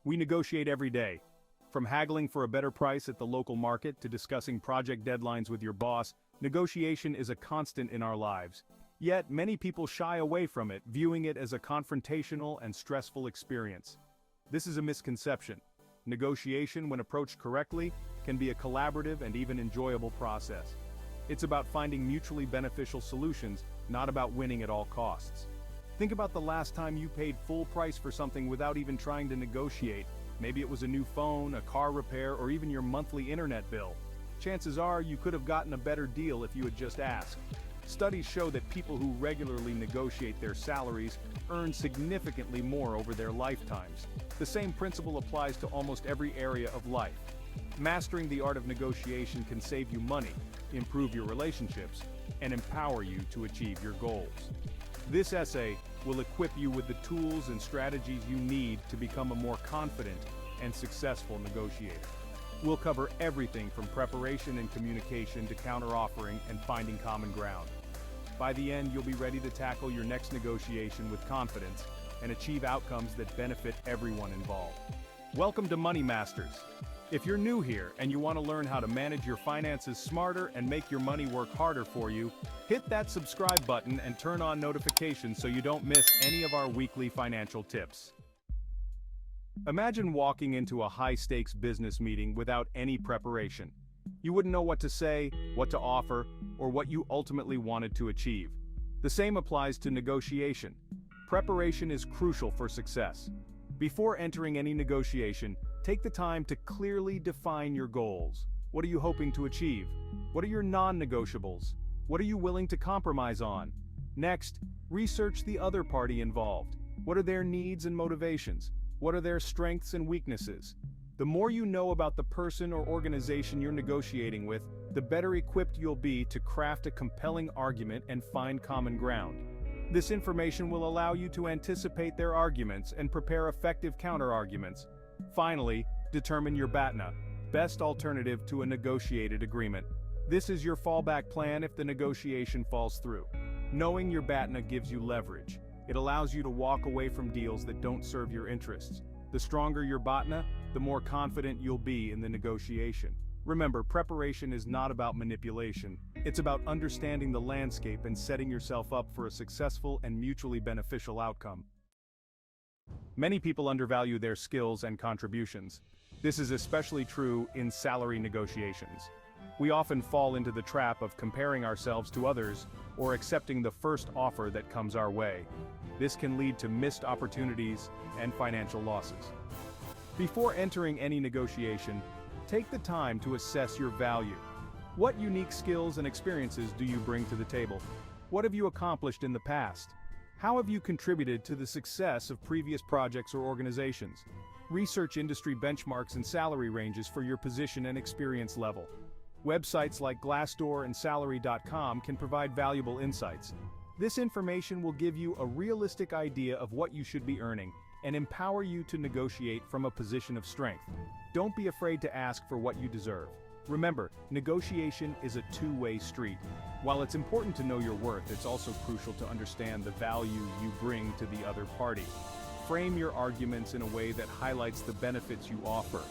We negotiate every day. From haggling for a better price at the local market to discussing project deadlines with your boss, negotiation is a constant in our lives. Yet, many people shy away from it, viewing it as a confrontational and stressful experience. This is a misconception. Negotiation, when approached correctly, can be a collaborative and even enjoyable process. It's about finding mutually beneficial solutions, not about winning at all costs. Think about the last time you paid full price for something without even trying to negotiate. Maybe it was a new phone, a car repair, or even your monthly internet bill. Chances are you could have gotten a better deal if you had just asked. Studies show that people who regularly negotiate their salaries earn significantly more over their lifetimes. The same principle applies to almost every area of life. Mastering the art of negotiation can save you money, improve your relationships, and empower you to achieve your goals. This essay will equip you with the tools and strategies you need to become a more confident and successful negotiator. We'll cover everything from preparation and communication to counter-offering and finding common ground. By the end, you'll be ready to tackle your next negotiation with confidence and achieve outcomes that benefit everyone involved. Welcome to Money Masters. If you're new here and you want to learn how to manage your finances smarter and make your money work harder for you, hit that subscribe button and turn on notifications so you don't miss any of our weekly financial tips. Imagine walking into a high-stakes business meeting without any preparation. You wouldn't know what to say, what to offer, or what you ultimately wanted to achieve. The same applies to negotiation. Preparation is crucial for success. Before entering any negotiation, take the time to clearly define your goals. What are you hoping to achieve? What are your non-negotiables? What are you willing to compromise on? Next, research the other party involved. What are their needs and motivations? What are their strengths and weaknesses? The more you know about the person or organization you're negotiating with, the better equipped you'll be to craft a compelling argument and find common ground. This information will allow you to anticipate their arguments and prepare effective counter-arguments. Finally, determine your BATNA, best alternative to a negotiated agreement. This is your fallback plan if the negotiation falls through. Knowing your BATNA gives you leverage. It allows you to walk away from deals that don't serve your interests. The stronger your BATNA, the more confident you'll be in the negotiation. Remember, preparation is not about manipulation. It's about understanding the landscape and setting yourself up for a successful and mutually beneficial outcome. Many people undervalue their skills and contributions. This is especially true in salary negotiations. We often fall into the trap of comparing ourselves to others or accepting the first offer that comes our way. This can lead to missed opportunities and financial losses. Before entering any negotiation, take the time to assess your value. What unique skills and experiences do you bring to the table? What have you accomplished in the past? How have you contributed to the success of previous projects or organizations? Research industry benchmarks and salary ranges for your position and experience level. Websites like Glassdoor and Salary.com can provide valuable insights. This information will give you a realistic idea of what you should be earning and empower you to negotiate from a position of strength. Don't be afraid to ask for what you deserve. Remember, negotiation is a two-way street. While it's important to know your worth, it's also crucial to understand the value you bring to the other party. Frame your arguments in a way that highlights the benefits you offer.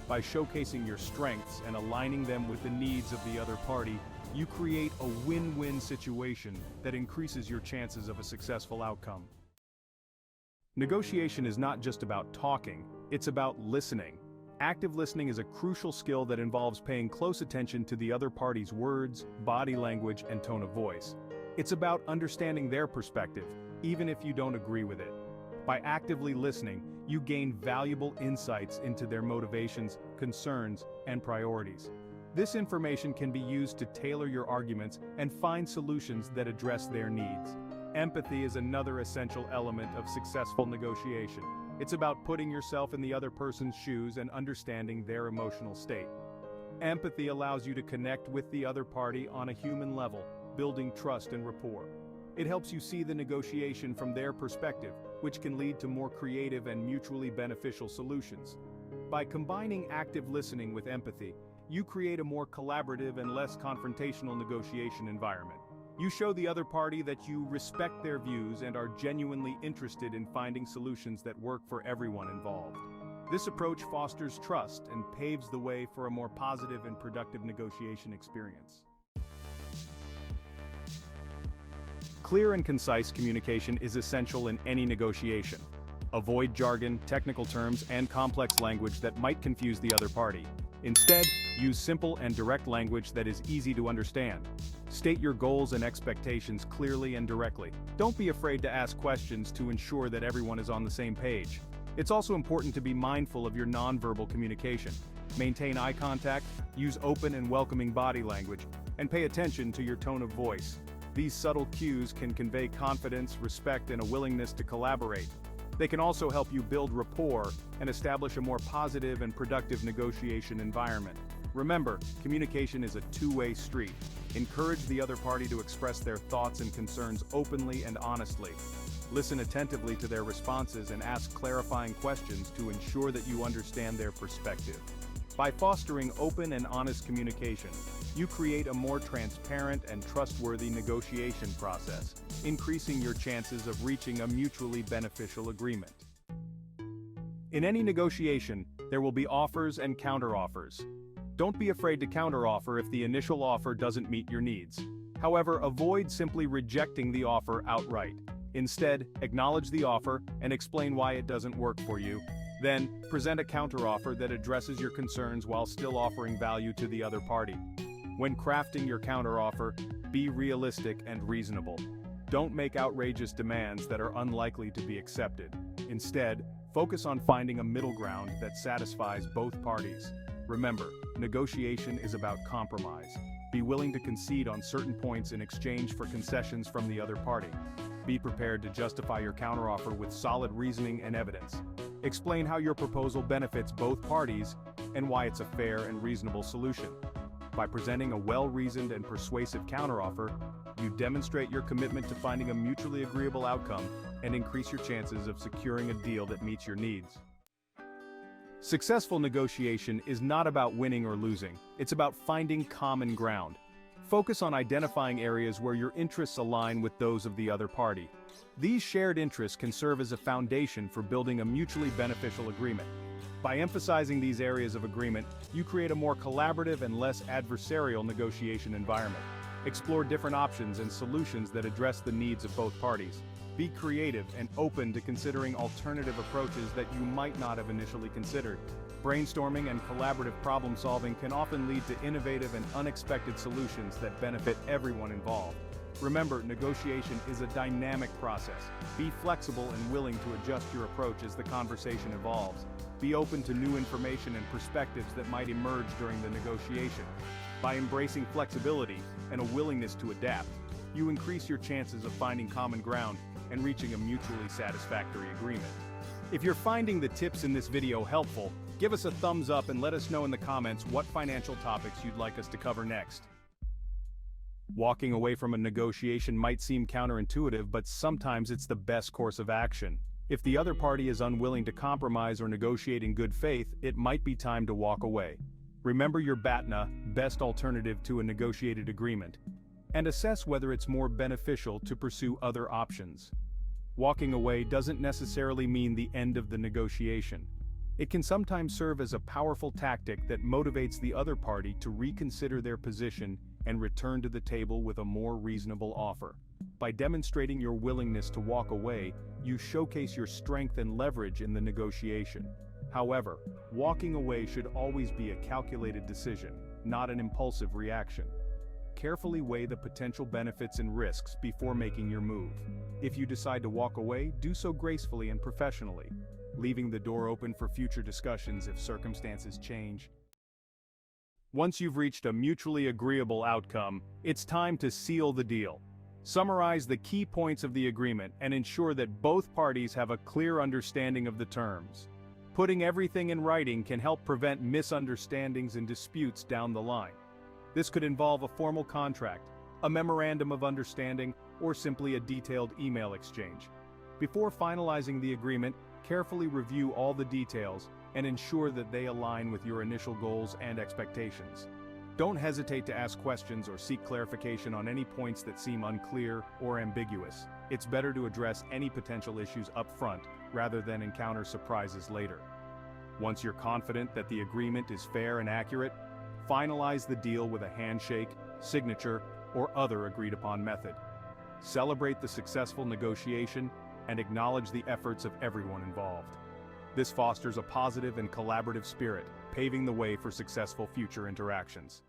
By showcasing your strengths and aligning them with the needs of the other party, you create a win-win situation that increases your chances of a successful outcome. Negotiation is not just about talking, it's about listening. Active listening is a crucial skill that involves paying close attention to the other party's words, body language, and tone of voice. It's about understanding their perspective, even if you don't agree with it. By actively listening, you gain valuable insights into their motivations, concerns, and priorities. This information can be used to tailor your arguments and find solutions that address their needs. Empathy is another essential element of successful negotiation. It's about putting yourself in the other person's shoes and understanding their emotional state. Empathy allows you to connect with the other party on a human level, building trust and rapport. It helps you see the negotiation from their perspective, which can lead to more creative and mutually beneficial solutions. By combining active listening with empathy, you create a more collaborative and less confrontational negotiation environment. You show the other party that you respect their views and are genuinely interested in finding solutions that work for everyone involved. This approach fosters trust and paves the way for a more positive and productive negotiation experience. Clear and concise communication is essential in any negotiation. Avoid jargon, technical terms, and complex language that might confuse the other party. Instead, use simple and direct language that is easy to understand. State your goals and expectations clearly and directly. Don't be afraid to ask questions to ensure that everyone is on the same page. It's also important to be mindful of your nonverbal communication. Maintain eye contact, use open and welcoming body language, and pay attention to your tone of voice. These subtle cues can convey confidence, respect, and a willingness to collaborate. They can also help you build rapport and establish a more positive and productive negotiation environment. Remember, communication is a two-way street. Encourage the other party to express their thoughts and concerns openly and honestly. Listen attentively to their responses and ask clarifying questions to ensure that you understand their perspective. By fostering open and honest communication, you create a more transparent and trustworthy negotiation process, increasing your chances of reaching a mutually beneficial agreement. In any negotiation, there will be offers and counteroffers. Don't be afraid to counteroffer if the initial offer doesn't meet your needs. However, avoid simply rejecting the offer outright. Instead, acknowledge the offer and explain why it doesn't work for you. Then, present a counteroffer that addresses your concerns while still offering value to the other party. When crafting your counteroffer, be realistic and reasonable. Don't make outrageous demands that are unlikely to be accepted. Instead, focus on finding a middle ground that satisfies both parties. Remember, negotiation is about compromise. Be willing to concede on certain points in exchange for concessions from the other party. Be prepared to justify your counteroffer with solid reasoning and evidence. Explain how your proposal benefits both parties and why it's a fair and reasonable solution. By presenting a well-reasoned and persuasive counteroffer, you demonstrate your commitment to finding a mutually agreeable outcome and increase your chances of securing a deal that meets your needs. Successful negotiation is not about winning or losing, it's about finding common ground. Focus on identifying areas where your interests align with those of the other party. These shared interests can serve as a foundation for building a mutually beneficial agreement. By emphasizing these areas of agreement, you create a more collaborative and less adversarial negotiation environment. Explore different options and solutions that address the needs of both parties. Be creative and open to considering alternative approaches that you might not have initially considered. Brainstorming and collaborative problem solving can often lead to innovative and unexpected solutions that benefit everyone involved. Remember, negotiation is a dynamic process. Be flexible and willing to adjust your approach as the conversation evolves. Be open to new information and perspectives that might emerge during the negotiation. By embracing flexibility and a willingness to adapt, you increase your chances of finding common ground and reaching a mutually satisfactory agreement. If you're finding the tips in this video helpful, give us a thumbs up and let us know in the comments what financial topics you'd like us to cover next. Walking away from a negotiation might seem counterintuitive, but sometimes it's the best course of action. If the other party is unwilling to compromise or negotiate in good faith, it might be time to walk away. Remember your BATNA, best alternative to a negotiated agreement, and assess whether it's more beneficial to pursue other options. Walking away doesn't necessarily mean the end of the negotiation. It can sometimes serve as a powerful tactic that motivates the other party to reconsider their position and return to the table with a more reasonable offer. By demonstrating your willingness to walk away, you showcase your strength and leverage in the negotiation. However, walking away should always be a calculated decision, not an impulsive reaction. Carefully weigh the potential benefits and risks before making your move. If you decide to walk away, do so gracefully and professionally, leaving the door open for future discussions if circumstances change. Once you've reached a mutually agreeable outcome, it's time to seal the deal. Summarize the key points of the agreement and ensure that both parties have a clear understanding of the terms. Putting everything in writing can help prevent misunderstandings and disputes down the line. This could involve a formal contract, a memorandum of understanding, or simply a detailed email exchange. Before finalizing the agreement, carefully review all the details and ensure that they align with your initial goals and expectations. Don't hesitate to ask questions or seek clarification on any points that seem unclear or ambiguous. It's better to address any potential issues up front rather than encounter surprises later. Once you're confident that the agreement is fair and accurate, finalize the deal with a handshake, signature, or other agreed-upon method. Celebrate the successful negotiation and acknowledge the efforts of everyone involved. This fosters a positive and collaborative spirit, paving the way for successful future interactions.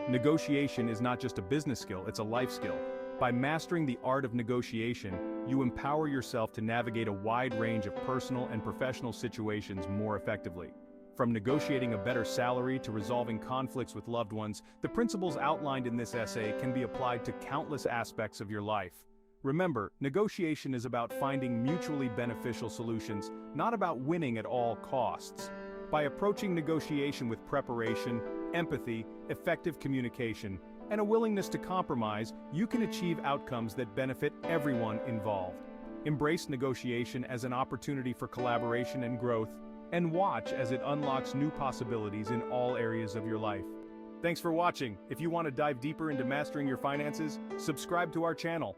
Negotiation is not just a business skill, it's a life skill. By mastering the art of negotiation, you empower yourself to navigate a wide range of personal and professional situations more effectively. From negotiating a better salary to resolving conflicts with loved ones, the principles outlined in this essay can be applied to countless aspects of your life. Remember, negotiation is about finding mutually beneficial solutions, not about winning at all costs. By approaching negotiation with preparation, empathy, effective communication, and a willingness to compromise, you can achieve outcomes that benefit everyone involved. Embrace negotiation as an opportunity for collaboration and growth, and watch as it unlocks new possibilities in all areas of your life. Thanks for watching. If you want to dive deeper into mastering your finances, subscribe to our channel.